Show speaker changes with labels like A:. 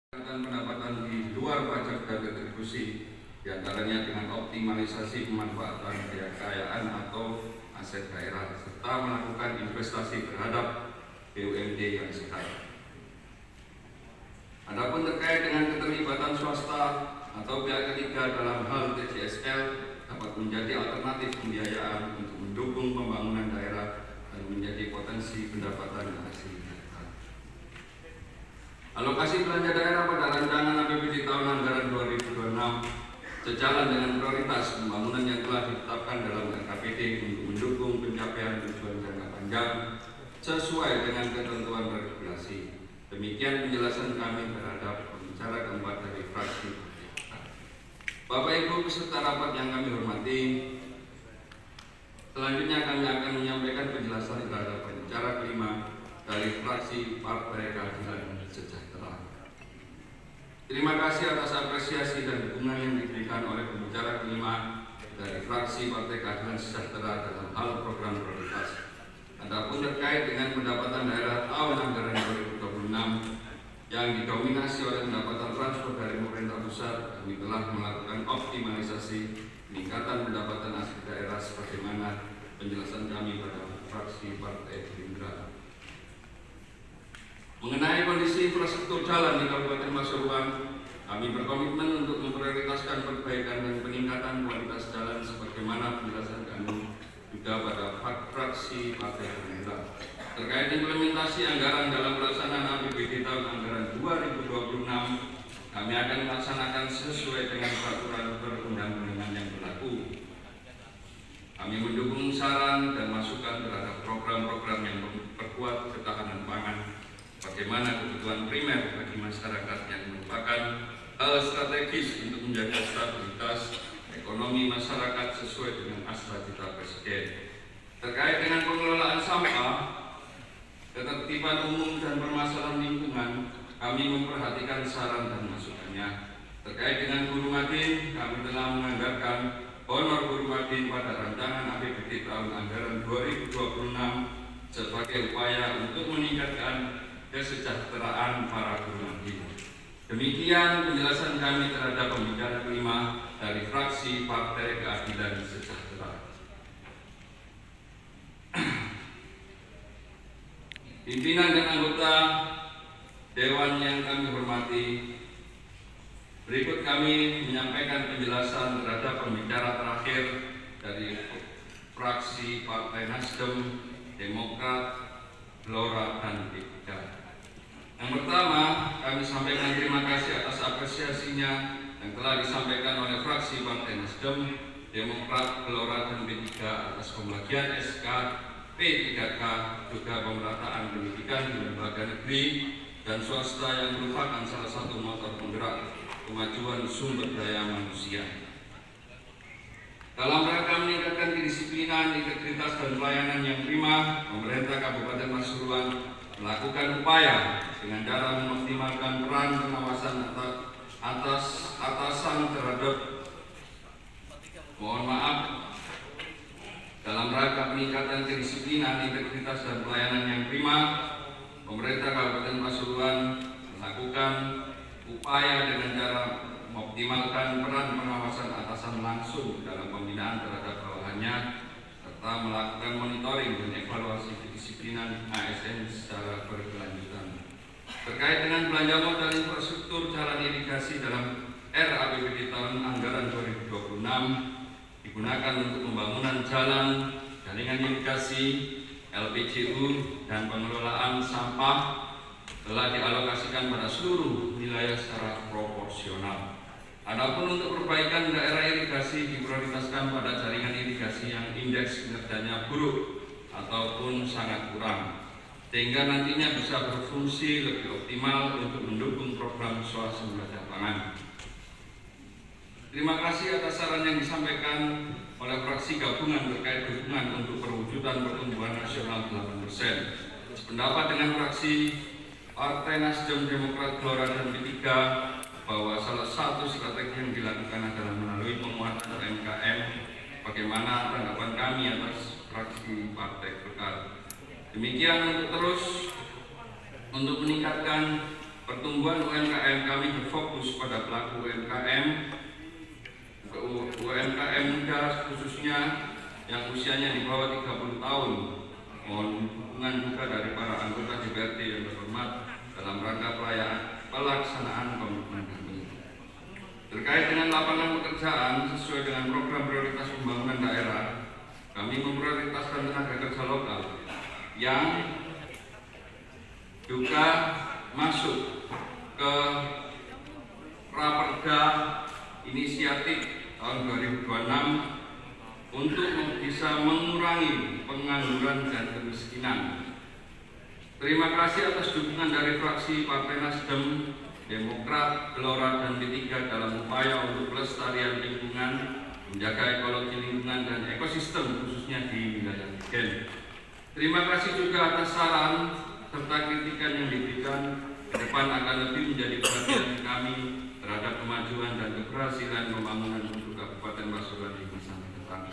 A: Pendapatan di luar pajak dan retribusi, diantaranya dengan optimalisasi pemanfaatan kekayaan atau aset daerah, serta melakukan investasi terhadap BUMD yang sehat. Adapun terkait dengan keterlibatan swasta atau pihak ketiga dalam hal TJSL dapat menjadi alternatif pembiayaan untuk mendukung pembangunan daerah dan menjadi potensi pendapatan asli. Alokasi belanja daerah pada rancangan APBD tahun anggaran 2026 sejalan dengan prioritas pembangunan yang telah ditetapkan dalam RKPD untuk mendukung pencapaian tujuan jangka panjang sesuai dengan ketentuan regulasi. Demikian penjelasan kami terhadap pembicara keempat dari fraksi. Bapak Ibu peserta rapat yang kami hormati, selanjutnya kami akan menyampaikan penjelasan terhadap pembicara kelima dari fraksi Partai Keadilan Sejahtera. Terima kasih atas apresiasi dan dukungan yang diberikan oleh pembicara kelima dari fraksi Partai Keadilan Sejahtera dalam hal program prioritas. Adapun terkait dengan pendapatan daerah tahun anggaran 2026 yang didominasi oleh pendapatan transfer dari pemerintah pusat, kami telah melakukan optimalisasi peningkatan pendapatan asli daerah sebagaimana penjelasan kami pada fraksi Partai Gerindra. Mengenai kondisi infrastruktur jalan di Kabupaten Pasuruan, kami berkomitmen untuk memprioritaskan perbaikan dan peningkatan kualitas jalan sebagaimana penjelasan kami juga pada fraksi Partai Gerindra. Terkait implementasi anggaran dalam pelaksanaan APBD tahun anggaran 2026, kami akan melaksanakan sesuai dengan peraturan perundang-undangan yang berlaku. Kami mendukung saran dan masukan terhadap program-program yang memperkuat ketahanan pangan, bagaimana kebutuhan primer bagi masyarakat yang merupakan hal strategis untuk menjaga stabilitas ekonomi masyarakat sesuai dengan cita-cita Presiden. Terkait dengan pengelolaan sampah, ketertiban umum dan permasalahan lingkungan, kami memperhatikan saran dan masukannya. Terkait dengan guru madin, kami telah menganggarkan honor guru madin pada rancangan APBD tahun anggaran 2026 sebagai upaya untuk meningkatkan kesejahteraan para guru madin. Demikian penjelasan kami terhadap pembicara kelima dari fraksi Partai Keadilan Sejahtera. Pimpinan dan anggota Dewan yang kami hormati, berikut kami menyampaikan penjelasan terhadap pembicara terakhir dari fraksi Partai Nasdem, Demokrat, Gelora, dan P3. Yang pertama, kami sampaikan terima kasih atas apresiasinya yang telah disampaikan oleh fraksi Partai Nasdem, Demokrat, Gelora, dan P3 atas pembagian SK P3K juga pemerataan pendidikan di lembaga negeri dan swasta yang merupakan salah satu motor penggerak kemajuan sumber daya manusia. Dalam rangka meningkatkan kedisiplinan, integritas, dan pelayanan yang prima, pemerintah Kabupaten Pasuruan melakukan upaya dengan cara mengoptimalkan peran pengawasan atas atasan terhadap dalam rangka peningkatan kedisiplinan, integritas, dan pelayanan yang prima, pemerintah Kabupaten Pasuruan melakukan upaya dengan cara mengoptimalkan peran pengawasan atasan langsung dalam pembinaan terhadap bawahannya serta melakukan monitoring dan evaluasi kedisiplinan ASN secara berkelanjutan. Terkait dengan belanja modal infrastruktur jalan irigasi dalam RAPBD tahun anggaran 2026 digunakan untuk pembangunan jalan, jaringan irigasi, LPJU, dan pengelolaan sampah telah dialokasikan pada seluruh wilayah secara proporsional. Adapun untuk perbaikan daerah irigasi diprioritaskan pada jaringan irigasi yang indeks kinerjanya buruk ataupun sangat kurang, sehingga nantinya bisa berfungsi lebih optimal untuk mendukung program swasembada pangan. Terima kasih atas saran yang disampaikan oleh fraksi gabungan terkait dukungan untuk perwujudan pertumbuhan nasional 8%. Sependapat dengan fraksi Partai Nasdem, Demokrat, Gelora, dan P3 bahwa salah satu strategi yang dilakukan adalah melalui penguatan UMKM. Bagaimana tanggapan kami atas fraksi Partai Golkar? Demikian untuk meningkatkan Pertumbuhan UMKM kami berfokus pada pelaku UMKM muda khususnya yang usianya di bawah 30 tahun. Mohon dukungan juga dari para anggota DPRD yang terhormat dalam rangka pelaksanaan komitmen kami. Terkait dengan lapangan pekerjaan sesuai dengan program prioritas pembangunan daerah, kami memprioritaskan tenaga kerja lokal yang juga masuk ke Raperda Inisiatif tahun 2026 untuk bisa mengurangi pengangguran dan kemiskinan. Terima kasih atas dukungan dari fraksi Partai Nasdem, Demokrat, Gelora, dan P3 dalam upaya untuk pelestarian lingkungan, menjaga ekologi lingkungan dan ekosistem khususnya di wilayah Gen. Terima kasih juga atas saran serta kritikan yang diberikan. Ke depan akan lebih menjadi perhatian kami terhadap kemajuan dan keberhasilan pembangunan untuk Kabupaten Pasuruan di masa mendatang.